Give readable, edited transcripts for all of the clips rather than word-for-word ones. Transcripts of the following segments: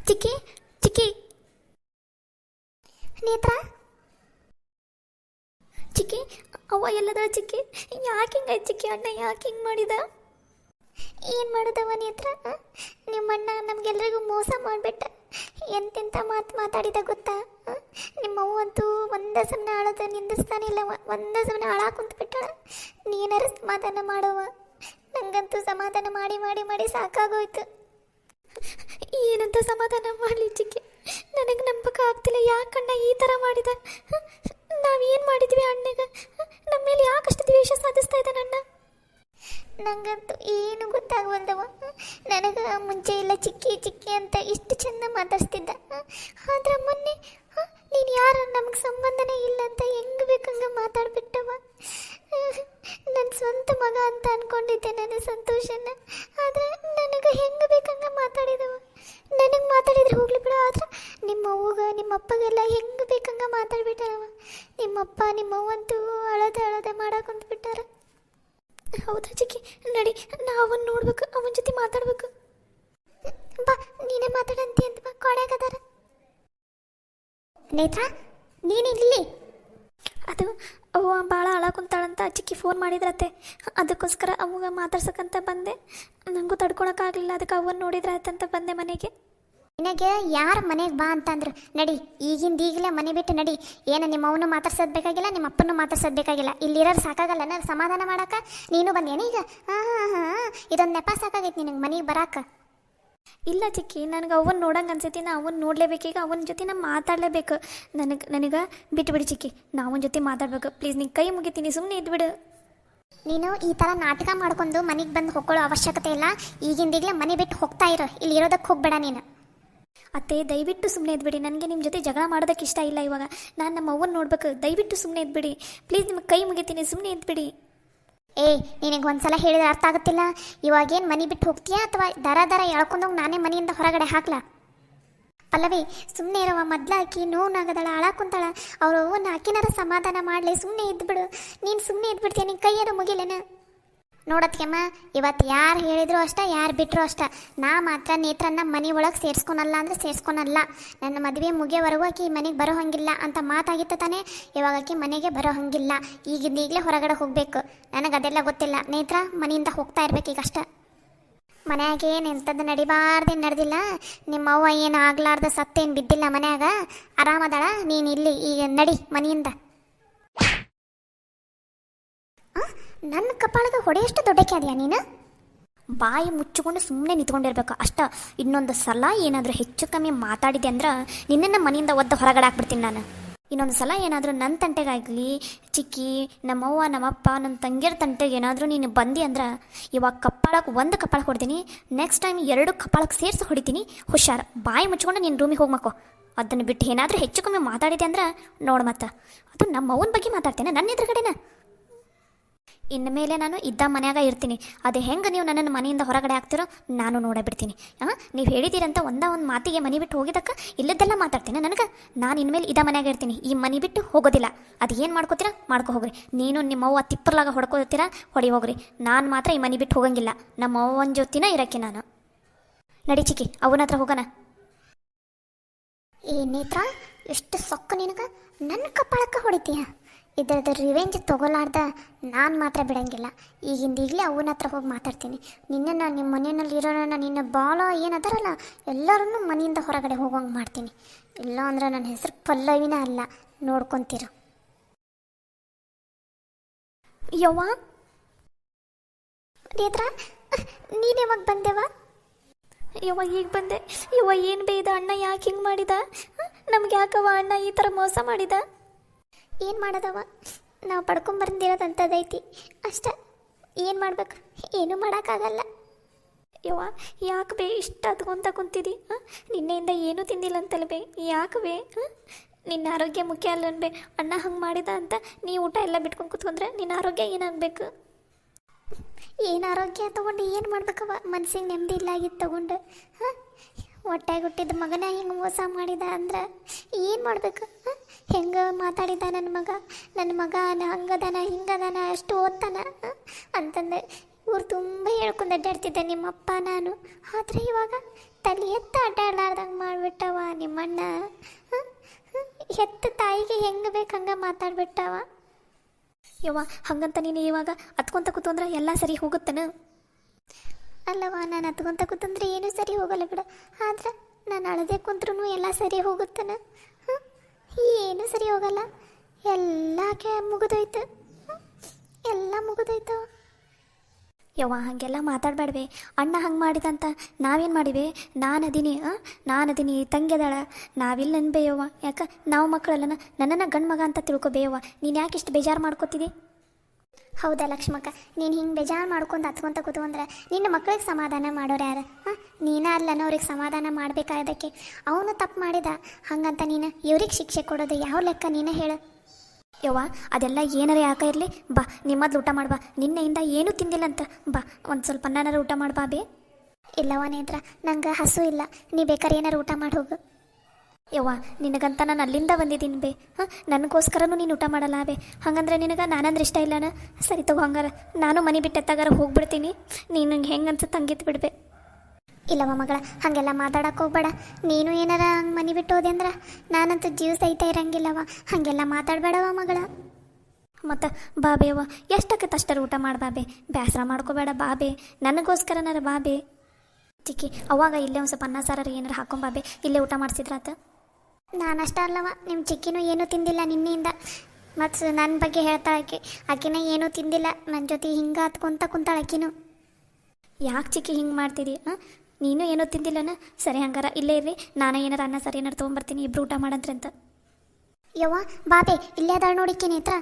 ಚಿಕ್ಕಿ ಚಿಕ್ಕಿ ನೇತ್ರ ಚಿಕ್ಕಿ ಅವ್ವ ಎಲ್ಲದ ಚಿಕ್ಕಿ ಯಾಕೆ ಹಿಂಗಾಯ್ತು ಚಿಕ್ಕಿ ಅಣ್ಣ ಯಾಕೆ ಹಿಂಗೆ ಮಾಡಿದ ಏನು ಮಾಡೋದವ ನೇತ್ರ ನಿಮ್ಮಣ್ಣ ನಮಗೆಲ್ರಿಗೂ ಮೋಸ ಮಾಡಿಬಿಟ್ಟ ಎಂತೆಂಥ ಮಾತಾಡಿದ ಗೊತ್ತಾ ನಿಮ್ಮವ್ವ ಅಂತೂ ಒಂದೇ ಸಮನೆ ಆಳೋದು ನಿಂದಿಸ್ತಾನೆ ಇಲ್ಲವ ಒಂದೇ ಸಮನೆ ಹಾಳಾಕ ಕುಂತ್ಬಿಟ್ಟಾಳ ನೀನಾರ ಸಮಾಧಾನ ಮಾಡವ ನಂಗಂತೂ ಸಮಾಧಾನ ಮಾಡಿ ಮಾಡಿ ಮಾಡಿ ಸಾಕಾಗೋಯ್ತು ಏನಂತ ಸಮಾಧಾನ ಮಾಡಲಿ ಚಿಕ್ಕಿ ನನಗೆ ನಂಬಕ ಆಗ್ತಿಲ್ಲ ಯಾಕಣ್ಣ ಈ ಥರ ಮಾಡಿದ ನಾವೇನು ಮಾಡಿದ್ವಿ ಅಣ್ಣಗೆ ನಮ್ಮ ಮೇಲೆ ಯಾಕಷ್ಟು ದ್ವೇಷ ಸಾಧಿಸ್ತಾ ಇದ್ದಾನೆ ಅಣ್ಣ ನಂಗಂತೂ ಏನು ಗೊತ್ತಾಗವಲ್ದವ ನನಗೆ ಮುಂಚೆ ಇಲ್ಲ ಚಿಕ್ಕಿ ಚಿಕ್ಕಿ ಅಂತ ಇಷ್ಟು ಚೆಂದ ಮಾತಾಡ್ಸ್ತಿದ್ದ ಆದ್ರೆ ಮೊನ್ನೆ ನೀನು ಯಾರು ನಮಗೆ ಸಂಬಂಧನೇ ಇಲ್ಲ ಅಂತ ಹೆಂಗೆ ಬೇಕಂಗೆ ಮಾತಾಡ್ಬಿಟ್ಟವ ನನ್ನ ಸ್ವಂತ ಮಗ ಅಂತ ಅಂದ್ಕೊಂಡಿದ್ದೆ ನನ್ನ ಸಂತೋಷನ ಆದರೆ ನನಗೆ ಹೆಂಗೆ ಬೇಕಂಗೆ ಮಾತಾಡಿದವ ನನಗೆ ಮಾತಾಡಿದ್ರೆ ಹೋಗ್ಲಿ ಬಿಡ ಆದ್ರೆ ನಿಮ್ಮ ಅವ್ವಗ ನಿಮ್ಮ ಅಪ್ಪಗೆಲ್ಲ ಹೆಂಗೆ ಬೇಕಂಗೆ ಮಾತಾಡ್ಬಿಟ್ಟಾರವ ನಿಮ್ಮಪ್ಪ ನಿಮ್ಮವ್ವಂತೂ ಅಳದೆ ಮಾಡಾಕೊಂಡ್ಬಿಟ್ಟಾರ ಹೌದಾ ಚಿಕ್ಕಿ ನಡಿ ಅವನ್ನ ನೋಡ್ಬೇಕು ಅವನ ಜೊತೆ ಮಾತಾಡ್ಬೇಕು ಬಾ ನೀನೇ ಮಾತಾಡಂತಿ ಅಂತ ಬಾ ಕೊಡ್ಯಾಕದಾರ ನೇತ್ರ ನೀನಿಲ್ಲಿ ಅದು ಅವ್ವ ಭಾಳ ಅಳಾಕುಂತಾಳಂತ ಚಿಕ್ಕಿ ಫೋನ್ ಮಾಡಿದ್ರತ್ತೆ ಅದಕ್ಕೋಸ್ಕರ ಅವಾಗ ಮಾತಾಡ್ಸಕ್ಕಂತ ಬಂದೆ ನನಗೂ ತಡ್ಕೊಳಕ್ಕಾಗಲಿಲ್ಲ ಅದಕ್ಕೆ ಅವನ್ನ ನೋಡಿದ್ರಾಯ್ತಂತ ಬಂದೆ ಮನೆಗೆ ನಿನಗೆ ಯಾರು ಮನೆಗೆ ಬಾ ಅಂತಂದ್ರು ನಡಿ ಈಗಲೇ ಮನೆ ಬಿಟ್ಟು ನಡಿ ಏನು ನಿಮ್ಮ ಅವನು ಮಾತಾಡ್ಸೋದು ಬೇಕಾಗಿಲ್ಲ ನಿಮ್ಮ ಅಪ್ಪನೂ ಮಾತಾಡ್ಸೋದು ಬೇಕಾಗಿಲ್ಲ ಇಲ್ಲಿರೋರು ಸಾಕಾಗಲ್ಲ ನಾನು ಸಮಾಧಾನ ಮಾಡಕ್ಕೆ ನೀನು ಬಂದೇನು ಈಗ ಹಾಂ ಇದೊಂದು ನೆಪ ಸಾಕಾಗೈತಿ ನಿನಗೆ ಮನೆಗೆ ಬರಾಕ ಇಲ್ಲ ಚಿಕ್ಕಿ ನನಗೆ ಅವನ್ನ ನೋಡಂಗೆ ಅನ್ಸೈತಿ ನಾ ಅವನ್ನ ನೋಡಲೇಬೇಕೀಗ ಅವನ ಜೊತೆ ನಾನು ಮಾತಾಡಲೇಬೇಕು ನನಗೆ ಬಿಟ್ಬಿಡಿ ಚಿಕ್ಕಿ ನಾ ಅವನ ಜೊತೆ ಮಾತಾಡ್ಬೇಕು ಪ್ಲೀಸ್ ನಿಂಗೆ ಕೈ ಮುಗಿತೀನಿ ಸುಮ್ಮನೆ ಇದ್ಬಿಡು ನೀನು ಈ ಥರ ನಾಟಕ ಮಾಡ್ಕೊಂಡು ಮನೆಗೆ ಬಂದು ಹೋಗ್ಕೊಳ್ಳೋ ಅವಶ್ಯಕತೆ ಇಲ್ಲ ಈಗಿಂದೀಗಲೇ ಮನೆ ಬಿಟ್ಟು ಹೋಗ್ತಾ ಇರೋ ಇಲ್ಲಿ ಇರೋದಕ್ಕೆ ಹೋಗ್ಬೇಡ ನೀನು ಅತ್ತೆ ದಯವಿಟ್ಟು ಸುಮ್ಮನೆ ಇದ್ಬಿಡಿ ನನಗೆ ನಿಮ್ಮ ಜೊತೆ ಜಗಳ ಮಾಡೋದಕ್ಕೆ ಇಷ್ಟ ಇಲ್ಲ ಇವಾಗ ನಾನು ನಮ್ಮ ಅವ್ವನ್ನ ನೋಡ್ಬೇಕು ದಯವಿಟ್ಟು ಸುಮ್ಮನೆ ಇದ್ಬಿಡಿ ಪ್ಲೀಸ್ ನಿಮಗೆ ಕೈ ಮುಗಿತೀನಿ ಸುಮ್ಮನೆ ಇದ್ಬಿಡಿ ನಿನಗೆ ಒಂದ್ಸಲ ಹೇಳಿದ್ರೆ ಅರ್ಥ ಆಗುತ್ತಿಲ್ಲ ಇವಾಗೇನು ಮನೆ ಬಿಟ್ಟು ಹೋಗ್ತೀಯಾ ಅಥವಾ ದರ ಎಳ್ಕೊಂಡೋಗಿ ನಾನೇ ಮನೆಯಿಂದ ಹೊರಗಡೆ ಹಾಕ್ಲಾ ಪಲ್ಲವಿ ಸುಮ್ಮನೆ ಇರವ ಮೊದ್ಲಾಕಿ ನೋವಾಗದಳ ಹಾಳಾಕುಂತಾಳ ಅವ್ರ ಅವ್ವನ್ನ ಆಕಿನಾರ ಸಮಾಧಾನ ಮಾಡಲಿ ಸುಮ್ಮನೆ ಇದ್ಬಿಡು ನೀನು ಸುಮ್ಮನೆ ಇದ್ಬಿಡ್ತೀಯ ನಿನ್ನ ಕೈಯಾರ ಮುಗಿಲೇನ ನೋಡತ್ಕೆಮ್ಮ ಇವತ್ತು ಯಾರು ಹೇಳಿದ್ರು ಅಷ್ಟ ಯಾರು ಬಿಟ್ಟರು ಅಷ್ಟ ನಾ ಮಾತ್ರ ನೇತ್ರನ್ನ ಮನೆ ಒಳಗೆ ಸೇರಿಸ್ಕೊನಲ್ಲ ಅಂದರೆ ಸೇರಿಸ್ಕೊನಲ್ಲ ನನ್ನ ಮದುವೆ ಮುಗಿಯೋವರೆಗೂ ಆಕಿ ಮನೆಗೆ ಬರೋ ಹಂಗಿಲ್ಲ ಅಂತ ಮಾತಾಗಿತ್ತು ತಾನೇ ಇವಾಗ ಆಕಿ ಮನೆಗೆ ಬರೋ ಹಂಗಿಲ್ಲ ಈಗಲೇ ಹೊರಗಡೆ ಹೋಗಬೇಕು ನನಗೆ ಅದೆಲ್ಲ ಗೊತ್ತಿಲ್ಲ ನೇತ್ರ ಮನೆಯಿಂದ ಹೋಗ್ತಾ ಇರ್ಬೇಕು ಈಗಷ್ಟ ಮನ್ಯಾಗ ಏನು ಎಂಥದ್ದು ನಡಿಬಾರ್ದೇನು ನಡೆದಿಲ್ಲ ನಿಮ್ಮ ಅವ್ವ ಏನು ಆಗ್ಲಾರ್ದ ಸತ್ತೇನು ಬಿದ್ದಿಲ್ಲ ಮನ್ಯಾಗ ಆರಾಮದಾಳ ನೀನು ಇಲ್ಲಿ ಈಗ ನಡಿ ಮನೆಯಿಂದ ನನ್ನ ಕಪಾಳದ ಹೊಡೆಯಷ್ಟು ದೊಡ್ಡಕ್ಕೆ ಅದೆಯಾ ನೀನು ಬಾಯಿ ಮುಚ್ಚಿಕೊಂಡು ಸುಮ್ಮನೆ ನಿಂತ್ಕೊಂಡಿರ್ಬೇಕು ಅಷ್ಟ ಇನ್ನೊಂದು ಸಲ ಏನಾದರೂ ಹೆಚ್ಚು ಕಮ್ಮಿ ಮಾತಾಡಿದೆ ಅಂದ್ರೆ ನಿನ್ನನ್ನು ಮನೆಯಿಂದ ಒದ್ದು ಹೊರಗಡೆ ಹಾಕ್ಬಿಡ್ತೀನಿ ನಾನು ಇನ್ನೊಂದು ಸಲ ಏನಾದರೂ ನನ್ನ ತಂಟೆಗಾಗಲಿ ಚಿಕ್ಕಿ ನಮ್ಮವ್ವ ನಮ್ಮಪ್ಪ ನನ್ನ ತಂಗಿಯರ ತಂಟೆಗೆ ಏನಾದರೂ ನೀನು ಬಂದಿ ಅಂದ್ರೆ ಇವಾಗ ಕಪ್ಪಾಳಕ್ಕೆ ಒಂದು ಕಪ್ಪಾಳಕ್ಕೆ ಹೊಡ್ತೀನಿ ನೆಕ್ಸ್ಟ್ ಟೈಮ್ 2 ಕಪ್ಪಾಳಕ್ಕೆ ಸೇರಿಸಿ ಹೊಡಿತೀನಿ ಹುಷಾರು ಬಾಯಿ ಮುಚ್ಕೊಂಡು ನೀನು ರೂಮಿಗೆ ಹೋಗ್ಮಕ್ಕೋ ಅದನ್ನು ಬಿಟ್ಟು ಏನಾದರೂ ಹೆಚ್ಚು ಕಮ್ಮಿ ಮಾತಾಡಿದೆ ಅಂದ್ರೆ ನೋಡು ಮತ್ತೆ ಅದು ನಮ್ಮವ್ವನ ಬಗ್ಗೆ ಮಾತಾಡ್ತೇನೆ ನನ್ನ ಎದುರುಗಡೆನ ಇನ್ನು ಮೇಲೆ ನಾನು ಇದ್ದ ಮನ್ಯಾಗ ಇರ್ತೀನಿ ಅದು ಹೆಂಗೆ ನೀವು ನನ್ನನ್ನು ಮನೆಯಿಂದ ಹೊರಗಡೆ ಹಾಕ್ತಿರೋ ನಾನು ನೋಡಬಿಡ್ತೀನಿ ನೀವು ಹೇಳಿದ್ದೀರಂತ ಒಂದು ಮಾತಿಗೆ ಮನೆ ಬಿಟ್ಟು ಹೋಗಿದ್ದಕ್ಕೆ ಇಲ್ಲದ್ದೆಲ್ಲ ಮಾತಾಡ್ತೀನಿ ನನಗೆ ನಾನು ಇನ್ಮೇಲೆ ಇದ್ದ ಮನ್ಯಾಗ ಇರ್ತೀನಿ ಈ ಮನೆ ಬಿಟ್ಟು ಹೋಗೋದಿಲ್ಲ ಅದು ಏನು ಮಾಡ್ಕೋತೀರಾ ಮಾಡ್ಕೊ ಹೋಗ್ರಿ ನೀನು ನಿಮ್ಮವ್ವ ತಿಪ್ಪರ್ಲಾಗ ಹೊಡ್ಕೋತೀರಾ ಹೊಡಿ ಹೋಗ್ರಿ ನಾನು ಮಾತ್ರ ಈ ಮನೆ ಬಿಟ್ಟು ಹೋಗಂಗಿಲ್ಲ ನಮ್ಮ ಅವ್ವನ ಜೊತೆನ ಇರೋಕ್ಕೆ ನಾನು ನಡಿ ಚಿಕ್ಕಿ ಅವನ ಹತ್ರ ಹೋಗೋಣ ಏ ನೇತ್ರ ಎಷ್ಟು ಸೊಕ್ಕ ನಿನಗೆ ನನ್ನ ಕಪಾಳಕ್ಕೆ ಹೊಡಿತೀಯ ಇದರದ ರಿವೆಂಜ್ ತೊಗೊಲಾರ್ದ ನಾನು ಮಾತ್ರ ಬಿಡಂಗಿಲ್ಲ ಈಗಲೇ ಅವನ ಹತ್ರ ಹೋಗಿ ಮಾತಾಡ್ತೀನಿ ನಿನ್ನನ್ನು ನಿಮ್ಮ ಮನೆಯಲ್ಲಿ ಇರೋರನ್ನ ನಿನ್ನ ಭಾಳ ಏನದಾರಲ್ಲ ಎಲ್ಲರನ್ನೂ ಮನೆಯಿಂದ ಹೊರಗಡೆ ಹೋಗೋಂಗೆ ಮಾಡ್ತೀನಿ ಇಲ್ಲ ಅಂದ್ರೆ ನನ್ನ ಹೆಸರು ಪಲ್ಲವಿನ ಅಲ್ಲ ನೋಡ್ಕೊತಿರು ಯವ್ವ ನೇತ್ರ ನೀನು ಯಾವಾಗ ಬಂದೆವ ಯವ್ವ ಈಗ ಬಂದೆ ಯವ್ವ ಏನು ಬೇಯ್ದ ಅಣ್ಣ ಯಾಕೆ ಹಿಂಗೆ ಮಾಡಿದ ನಮ್ಗೆ ಯಾಕವ ಅಣ್ಣ ಈ ಥರ ಮೋಸ ಮಾಡಿದ ಏನು ಮಾಡೋದವ ನಾವು ಪಡ್ಕೊಂಬಂದಿರೋದಂಥದ್ದೈತಿ ಅಷ್ಟ ಏನು ಮಾಡ್ಬೇಕು ಏನೂ ಮಾಡೋಕ್ಕಾಗಲ್ಲ ಯವ್ವ ಯಾಕೆ ಬೇ ಇಷ್ಟ ಅದ್ಕೊಂತ ಕುಂತಿದ್ದಿ ನಿನ್ನೆಯಿಂದ ಏನೂ ತಿಂದಿಲ್ಲ ಅಂತಲ್ಲ ಬೇ ಯಾಕೆ ಬೇ ನಿನ್ನ ಆರೋಗ್ಯ ಮುಖ್ಯ ಅಲ್ಲ ಬೇ ಅಣ್ಣ ಹಂಗೆ ಮಾಡಿದ ಅಂತ ನೀ ಊಟ ಎಲ್ಲ ಬಿಟ್ಕೊಂಡು ಕೂತ್ಕೊಂಡ್ರೆ ನಿನ್ನ ಆರೋಗ್ಯ ಏನಾಗಬೇಕು ಏನು ಆರೋಗ್ಯ ತೊಗೊಂಡು ಏನು ಮಾಡ್ಬೇಕವ ಮನ್ಸಿಗೆ ನೆಮ್ಮದಿ ಇಲ್ಲ ಆಗಿದ್ದು ತೊಗೊಂಡು ಹೊಟ್ಟೆಗೆ ಹುಟ್ಟಿದ ಮಗನ ಹಿಂಗೆ ಮೋಸ ಮಾಡಿದ ಅಂದ್ರೆ ಏನು ಮಾಡ್ಬೇಕು ಹೆಂಗೆ ಮಾತಾಡಿದ ನನ್ನ ಮಗ ಹಂಗದಾನ ಹಿಂಗದಾನ ಅಷ್ಟು ಓದ್ತಾನ ಅಂತಂದೆ ಊರು ತುಂಬ ಹೇಳ್ಕೊಂಡು ಅಡ್ಡಾಡ್ತಿದ್ದೆ ನಿಮ್ಮಪ್ಪ ನಾನು ಆದರೆ ಇವಾಗ ತಲೆ ಎತ್ತ ಆಟ ಆಡಲಾರ್ದಂಗೆ ಮಾಡಿಬಿಟ್ಟವ ನಿಮ್ಮಣ್ಣ. ಹೆತ್ತ ತಾಯಿಗೆ ಹೆಂಗೆ ಬೇಕು ಹಂಗೆ ಮಾತಾಡ್ಬಿಟ್ಟವ. ಯವ್ವ ಹಂಗಂತ ನೀನು ಇವಾಗ ಹತ್ಕೊಂತ ಕೂತಂದ್ರೆ ಎಲ್ಲ ಸರಿ ಹೋಗುತ್ತನ? ಅಲ್ಲವ ನಾನು ಹತ್ಕೊಂತ ಕೂತಂದ್ರೆ ಏನೂ ಸರಿ ಹೋಗಲ್ಲ ಬಿಡು. ಆದ್ರೆ ನಾನು ಅಳದೆ ಕುಂತ್ರೂ ಎಲ್ಲ ಸರಿ ಹೋಗುತ್ತನ? ಏನೂ ಸರಿ ಹೋಗಲ್ಲ. ಎಲ್ಲ ಮುಗಿದೋಯ್ತು, ಎಲ್ಲ ಮುಗಿದೋಯ್ತು. ಯವ್ವ ಹಾಗೆಲ್ಲ ಮಾತಾಡಬೇಡ್ವೆ. ಅಣ್ಣ ಹಂಗೆ ಮಾಡಿದಂತ ನಾವೇನು ಮಾಡಿವೆ? ನಾನದೀನಿ ತಂಗಿದಾಳ, ನಾವಿಲ್ಲ ಅನ್ಬೇಯವ್ವ. ಯಾಕೆ ನಾವು ಮಕ್ಕಳಲ್ಲನ? ನನ್ನನ್ನು ಗಂಡು ಮಗ ಅಂತ ತಿಳ್ಕೊಬೇಯವ್ವ. ನೀನು ಯಾಕೆ ಇಷ್ಟು ಬೇಜಾರು ಮಾಡ್ಕೋತಿದ್ದಿ? ಹೌದಾ ಲಕ್ಷ್ಮಕ್ಕ, ನೀನು ಹಿಂಗೆ ಬೇಜಾರು ಮಾಡ್ಕೊಂಡು ಹತ್ಕೊಂತ ಕೂತ್ಕೊಂಡ್ರೆ ನಿನ್ನ ಮಕ್ಕಳಿಗೆ ಸಮಾಧಾನ ಮಾಡೋರು ಯಾರು? ನೀನೇ ಅಲ್ಲನ ಅವ್ರಿಗೆ ಸಮಾಧಾನ ಮಾಡಬೇಕಾದಕ್ಕೆ. ಅವನು ತಪ್ಪು ಮಾಡಿದ ಹಂಗಂತ ನೀನು ಇವ್ರಿಗೆ ಶಿಕ್ಷೆ ಕೊಡೋದು ಯಾವ ಲೆಕ್ಕ? ನೀನೇ ಹೇಳು. ಯವ್ವ ಅದೆಲ್ಲ ಏನಾರ ಯಾಕೆ ಇರಲಿ, ಬಾ ನಿಮ್ಮದ್ಲು ಊಟ ಮಾಡ್ಬಾ. ನಿನ್ನೆಯಿಂದ ಏನೂ ತಿಂದಿಲ್ಲ ಅಂತ ಬಾ, ಒಂದು ಸ್ವಲ್ಪ ಅನ್ನಾರ ಊಟ ಮಾಡ್ಬಾ ಬೇ. ಇಲ್ಲವ ನೇತ್ರ, ನಂಗೆ ಹಸು ಇಲ್ಲ. ನೀ ಬೇಕಾದ್ರೆ ಏನಾರು ಊಟ ಮಾಡಿ ಹೋಗು. ಯವ್ವ ನಿನಗಂತ ನಾನು ಅಲ್ಲಿಂದ ಬಂದಿದ್ದೀನಿ ಬೇ. ನನಗೋಸ್ಕರನೂ ನೀನು ಊಟ ಮಾಡಲ್ಲ ಬೇ. ಹಾಗಂದ್ರೆ ನಿನಗೆ ನಾನಂದ್ರೆ ಇಷ್ಟ ಇಲ್ಲನ? ಸರಿ ತಗೋ, ಹಂಗಾರ ನಾನು ಮನೆ ಬಿಟ್ಟೆತ್ತಾಗಾರ ಹೋಗ್ಬಿಡ್ತೀನಿ. ನೀನು ನಂಗೆ ಹೆಂಗೆ ಅನ್ಸುತ್ತೆ ಹಂಗಿತ್ತು ಬಿಡ್ಬೇ. ಇಲ್ಲವ ಮಗಳ, ಹಾಗೆಲ್ಲ ಮಾತಾಡಕ್ಕೆ ಹೋಗ್ಬೇಡ. ನೀನು ಏನಾರ ಹಂಗೆ ಮನೆ ಬಿಟ್ಟು ಹೋದೆ ಅಂದ್ರೆ ನಾನಂತೂ ಜೀವ ಸಹಿತ ಇರಂಗಿಲ್ಲವ. ಹಾಗೆಲ್ಲ ಮಾತಾಡಬೇಡವ ಮಗಳ. ಮತ್ತು ಬಾಬೇವ ಎಷ್ಟಕ್ಕೆ ಅಷ್ಟರ ಊಟ ಮಾಡಬಾಬೆ, ಬೇಸರ ಮಾಡ್ಕೋಬೇಡ ಬಾಬೆ. ನನಗೋಸ್ಕರನಾರ ಬಾಬೆ. ಚಿಕ್ಕಿ ಅವಾಗ ಇಲ್ಲೇ ಒಂದು ಸ್ವಲ್ಪ ಅನ್ನ ಸಾರ ಏನಾರು ಹಾಕೊಂಬಾಬೆ, ಇಲ್ಲೇ ಊಟ ಮಾಡಿಸಿದ್ರಾತ. ನಾನಷ್ಟ ಅಲ್ಲವ, ನಿಮ್ಮ ಚಿಕ್ಕಿನೂ ಏನೂ ತಿಂದಿಲ್ಲ ನಿನ್ನೆಯಿಂದ. ಮತ್ತು ನನ್ನ ಬಗ್ಗೆ ಹೇಳ್ತಾಳೆ ಆಕಿನ ಏನೂ ತಿಂದಿಲ್ಲ. ನನ್ನ ಜೊತೆ ಹಿಂಗೆ ಹತ್ಕೊಂತ ಕುಂತಾಳೆ ಆಕಿನೂ. ಯಾಕೆ ಚಿಕ್ಕಿ ಹಿಂಗೆ ಮಾಡ್ತಿದ್ದಿ? ನೀನು ಏನೂ ತಿಂದಿಲ್ಲನ? ಸರಿ ಹಂಗಾರ ಇಲ್ಲೇ ಇರ್ರಿ, ನಾನು ಏನಾರು ಅನ್ನ ಸಾರು ಏನಾರು ತೊಗೊಂಬರ್ತೀನಿ, ಇಬ್ರು ಊಟ ಮಾಡಂತ್ರಿ ಅಂತ. ಯವ್ವ ಬಾಬೆ ಇಲ್ಲೇ ಅದಾಳ ನೋಡಿಕ್ಕೆ ನೇತ್ರ.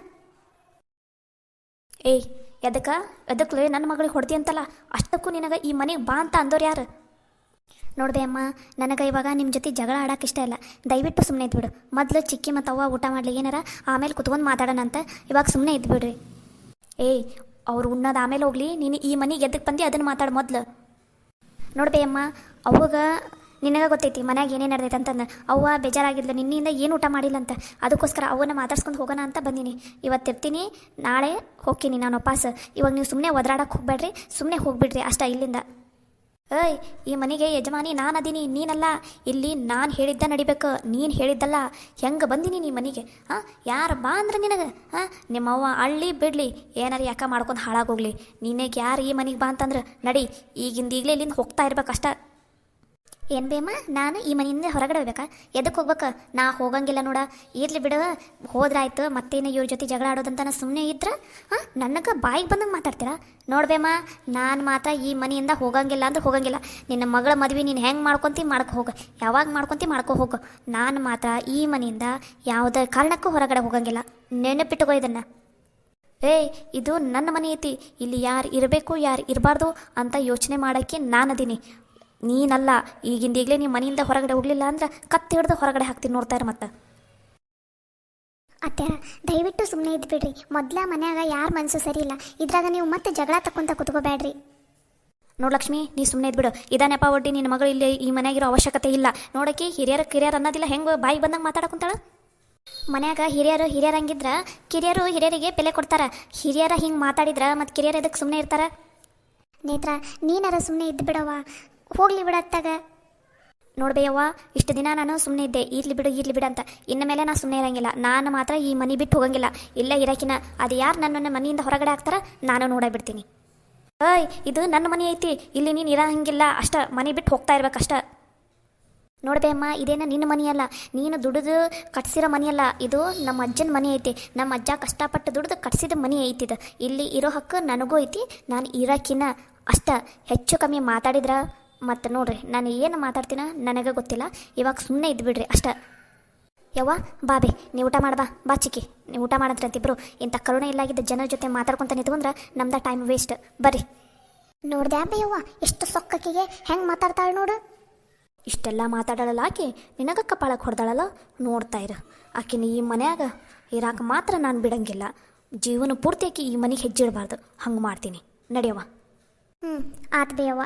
ಏಯ್ ಎದಕ್ಕೆ ನನ್ನ ಮಗಳಿಗೆ ಹೊಡ್ದಿ ಅಂತಲ್ಲ? ಅಷ್ಟಕ್ಕೂ ನಿನಗೆ ಈ ಮನೆಗೆ ಬಾ ಅಂತ ಅಂದೋರು ಯಾರು? ನೋಡಿದೆ ಅಮ್ಮ, ನನಗೆ ಇವಾಗ ನಿಮ್ಮ ಜೊತೆ ಜಗಳ ಆಡೋಕೆ ಇಷ್ಟ ಇಲ್ಲ. ದಯವಿಟ್ಟು ಸುಮ್ಮನೆ ಇದ್ಬಿಡು. ಮೊದಲು ಚಿಕ್ಕಿ ಮತ್ತು ಅವ್ವ ಊಟ ಮಾಡಲಿ ಏನಾರ, ಆಮೇಲೆ ಕುತ್ಕೊಂಡು ಮಾತಾಡೋಣ ಅಂತ. ಇವಾಗ ಸುಮ್ಮನೆ ಇದ್ಬಿಡ್ರಿ. ಏಯ್ ಅವ್ರು ಉಣ್ಣೋದು ಆಮೇಲೆ ಹೋಗ್ಲಿ, ನೀನು ಈ ಮನೆಗೆ ಎದಕ್ಕೆ ಬಂದು ಅದನ್ನು ಮಾತಾಡು ಮೊದಲು. ನೋಡ್ಬೇ ಅಮ್ಮ, ಅವಾಗ ನಿನಗೆ ಗೊತ್ತೈತಿ ಮನ್ಯಾಗ ಏನೇನು ನಡೆದೈತೆ ಅಂತಂದು. ಅವ್ವ ಬೇಜಾರಾಗಿದ್ಲು, ನಿನ್ನೆಯಿಂದ ಏನು ಊಟ ಮಾಡಿಲ್ಲ ಅಂತ. ಅದಕ್ಕೋಸ್ಕರ ಅವನ್ನ ಮಾತಾಡ್ಸ್ಕೊಂಡು ಹೋಗೋಣ ಅಂತ ಬಂದೀನಿ. ಇವತ್ತಿರ್ತೀನಿ, ನಾಳೆ ಹೋಗ್ತೀನಿ ನಾನು ವಾಪಸ್. ಇವಾಗ ನೀವು ಸುಮ್ಮನೆ ಒದರಾಡಕ್ಕೆ ಹೋಗ್ಬೇಡ್ರಿ, ಸುಮ್ಮನೆ ಹೋಗ್ಬಿಡ್ರಿ ಅಷ್ಟ ಇಲ್ಲಿಂದ. ಏಯ್ ಈ ಮನೆಗೆ ಯಜಮಾನಿ ನಾನು ಅದೀನಿ, ನೀನಲ್ಲ. ಇಲ್ಲಿ ನಾನು ಹೇಳಿದ್ದ ನಡಿಬೇಕು, ನೀನು ಹೇಳಿದ್ದಲ್ಲ. ಹೆಂಗೆ ಬಂದೀನಿ ನೀ ಮನೆಗೆ? ಯಾರು ಬಾ ಅಂದ್ರೆ ನಿನಗೆ? ನಿಮ್ಮವ್ವ ಅಳ್ಳಿ ಬಿಡಲಿ, ಏನಾರು ಯಾಕೆ ಮಾಡ್ಕೊಂಡು ಹಾಳಾಗೋಗ್ಲಿ. ನಿನಗೆ ಯಾರು ಈ ಮನೆಗೆ ಬಾ ಅಂತಂದ್ರೆ ನಡಿ, ಈಗಲೇ ಇಲ್ಲಿಂದ ಹೋಗ್ತಾ ಇರ್ಬೇಕಷ್ಟ. ಏನು ಬೇಮ್ಮ, ನಾನು ಈ ಮನೆಯಿಂದ ಹೊರಗಡೆ ಹೋಗ್ಬೇಕಾ? ಎದಕ್ಕೆ ಹೋಗ್ಬೇಕು? ನಾ ಹೋಗಂಗಿಲ್ಲ ನೋಡ. ಇರ್ಲಿ ಬಿಡು, ಹೋದ್ರಾಯ್ತು. ಮತ್ತೇನು ಇವ್ರ ಜೊತೆ ಜಗಳ ಆಡೋದಂತ ನಾ ಸುಮ್ಮನೆ ಇದ್ರೆ ನನಗೆ ಬಾಯಿಗೆ ಬಂದಂಗೆ ಮಾತಾಡ್ತೀರಾ? ನೋಡ್ಬೇಮ್ಮ, ನಾನು ಮಾತ್ರ ಈ ಮನೆಯಿಂದ ಹೋಗಂಗಿಲ್ಲ ಅಂದ್ರೆ ಹೋಗಂಗಿಲ್ಲ. ನಿನ್ನ ಮಗಳ ಮದುವೆ ನೀನು ಹೆಂಗೆ ಮಾಡ್ಕೊತಿ ಮಾಡ್ಕೊ ಹೋಗು, ಯಾವಾಗ ಮಾಡ್ಕೊತಿ ಮಾಡ್ಕೊ ಹೋಗು. ನಾನು ಮಾತ್ರ ಈ ಮನೆಯಿಂದ ಯಾವುದೇ ಕಾರಣಕ್ಕೂ ಹೊರಗಡೆ ಹೋಗಂಗಿಲ್ಲ. ನೆನಪಿಟ್ಟುಕೋ ಇದನ್ನು. ಏಯ್ ಇದು ನನ್ನ ಮನೆ ಐತಿ, ಇಲ್ಲಿ ಯಾರು ಇರಬೇಕು ಯಾರು ಇರಬಾರ್ದು ಅಂತ ಯೋಚನೆ ಮಾಡೋಕ್ಕೆ ನಾನದೀನಿ, ನೀನಲ್ಲ. ಈಗಲೇ ನೀವು ಮನೆಯಿಂದ ಹೊರಗಡೆ ಹೋಗಲಿಲ್ಲ ಅಂದ್ರೆ ಕತ್ತಿ ಹಿಡ್ದು ಹೊರಗಡೆ ಹಾಕ್ತೀನಿ, ನೋಡ್ತಾರೆ ಮತ್ತೆ. ಅತ್ತೆ ದಯವಿಟ್ಟು ಸುಮ್ಮನೆ ಇದ್ಬಿಡ್ರಿ. ಮೊದಲ ಮನ್ಯಾಗ ಯಾರ ಮನಸ್ಸು ಸರಿ ಇಲ್ಲ, ಇದ್ರಾಗ ನೀವು ಮತ್ತೆ ಜಗಳ ತಕ್ಕೊಂತ ಕುತ್ಕೋಬೇಡ್ರಿ. ನೋಡು ಲಕ್ಷ್ಮಿ, ನೀ ಸುಮ್ಮನೆ ಇದ್ಬಿಡು. ಇದಾನೆಪ್ಪ ಒಡ್ಡಿ ನಿನ್ನ ಮಗಳು ಇಲ್ಲಿ ಈ ಮನೆಯಾಗಿರೋ ಅವಶ್ಯಕತೆ ಇಲ್ಲ. ನೋಡೋಕೆ ಕಿರಿಯರು ಅನ್ನೋದಿಲ್ಲ, ಹೆಂಗೆ ಬಾಯಿ ಬಂದಂಗೆ ಮಾತಾಡಕ್ಕಂತಾಳ. ಮನ್ಯಾಗ ಹಿರಿಯರಂಗಿದ್ರೆ ಕಿರಿಯರು ಹಿರಿಯರಿಗೆ ಬೆಲೆ ಕೊಡ್ತಾರೆ. ಹಿರಿಯರ ಹಿಂಗೆ ಮಾತಾಡಿದ್ರೆ ಮತ್ತು ಕಿರಿಯರು ಎದಕ್ಕೆ ಸುಮ್ಮನೆ ಇರ್ತಾರೆ? ನೇತ್ರ ನೀನಾರ ಸುಮ್ಮನೆ ಇದ್ದು ಬಿಡವ, ಹೋಗ್ಲಿ ಬಿಡತ್ತಾಗ. ನೋಡ್ಬೇಯವ್ವ, ಇಷ್ಟು ದಿನ ನಾನು ಸುಮ್ಮನೆ ಇದ್ದೆ, ಇರ್ಲಿ ಬಿಡು ಅಂತ. ಇನ್ನು ಮೇಲೆ ನಾನು ಸುಮ್ಮನೆ ಇರೋಂಗಿಲ್ಲ. ನಾನು ಮಾತ್ರ ಈ ಮನೆ ಬಿಟ್ಟು ಹೋಗಂಗಿಲ್ಲ. ಇಲ್ಲ ಇರೋಕಿನ ಅದು ಯಾರು ನನ್ನನ್ನು ಮನೆಯಿಂದ ಹೊರಗಡೆ ಹಾಕ್ತಾರ ನಾನು ನೋಡಬಿಡ್ತೀನಿ. ಏಯ್ ಇದು ನನ್ನ ಮನೆ ಐತಿ, ಇಲ್ಲಿ ನೀನು ಇರೋಂಗಿಲ್ಲ ಅಷ್ಟ. ಮನೆ ಬಿಟ್ಟು ಹೋಗ್ತಾ ಇರ್ಬೇಕಷ್ಟ. ನೋಡ್ಬೇಯಮ್ಮ, ಇದೇನ ನಿನ್ನ ಮನೆಯಲ್ಲ, ನೀನು ದುಡಿದು ಕಟ್ಸಿರೋ ಮನೆಯಲ್ಲ. ಇದು ನಮ್ಮ ಅಜ್ಜನ ಮನೆ ಐತಿ. ನಮ್ಮ ಅಜ್ಜ ಕಷ್ಟಪಟ್ಟು ದುಡಿದು ಕಟ್ಸಿದ ಮನೆ ಐತಿದು. ಇಲ್ಲಿ ಇರೋ ಹಕ್ಕು ನನಗೂ ಐತಿ. ನಾನು ಇರೋಕಿನ ಅಷ್ಟ. ಹೆಚ್ಚು ಕಮ್ಮಿ ಮಾತಾಡಿದ್ರೆ ಮತ್ತು ನೋಡ್ರಿ, ನಾನು ಏನು ಮಾತಾಡ್ತೀನ ನನಗೆ ಗೊತ್ತಿಲ್ಲ. ಇವಾಗ ಸುಮ್ಮನೆ ಇದ್ಬಿಡ್ರಿ ಅಷ್ಟ. ಯವ್ವ ಬಾಬೆ, ನೀವು ಊಟ ಮಾಡ್ಬಾ. ಬಾ ಚಿಕ್ಕಿ, ನೀವು ಊಟ ಮಾಡಂತ್ರಿ ಅಂತಿಬ್ರು. ಇಂಥ ಕರುಣೆ ಇಲ್ಲಾಗಿದ್ದ ಜನರ ಜೊತೆ ಮಾತಾಡ್ಕೊತ ನಿಂತ್ಕೊಂಡ್ರೆ ನಮ್ದು ಟೈಮ್ ವೇಸ್ಟ್. ಬರ್ರಿ. ನೋಡ್ದೆ ಯವ್ವ ಎಷ್ಟು ಸೊಕ್ಕಕ್ಕಿಗೆ ಹೆಂಗೆ ಮಾತಾಡ್ತಾಳೆ ನೋಡು. ಇಷ್ಟೆಲ್ಲ ಮಾತಾಡಲ್ಲ ಆಕೆ, ನಿನಗೆ ಕಪಾಳಕ್ಕೆ ಹೊಡೆದಾಳಲ್ಲ. ನೋಡ್ತಾ ಇರು, ಆಕಿನ ಈ ಮನ್ಯಾಗ ಇರಾಕ ಮಾತ್ರ ನಾನು ಬಿಡಂಗಿಲ್ಲ. ಜೀವನ ಪೂರ್ತಿ ಆಕಿ ಈ ಮನೆಗೆ ಹೆಜ್ಜೆ ಇಡಬಾರ್ದು. ಹಂಗೆ ಮಾಡ್ತೀನಿ. ನಡೆಯವ್ವ. ಆತ್ ಬೇಯವ್ವ.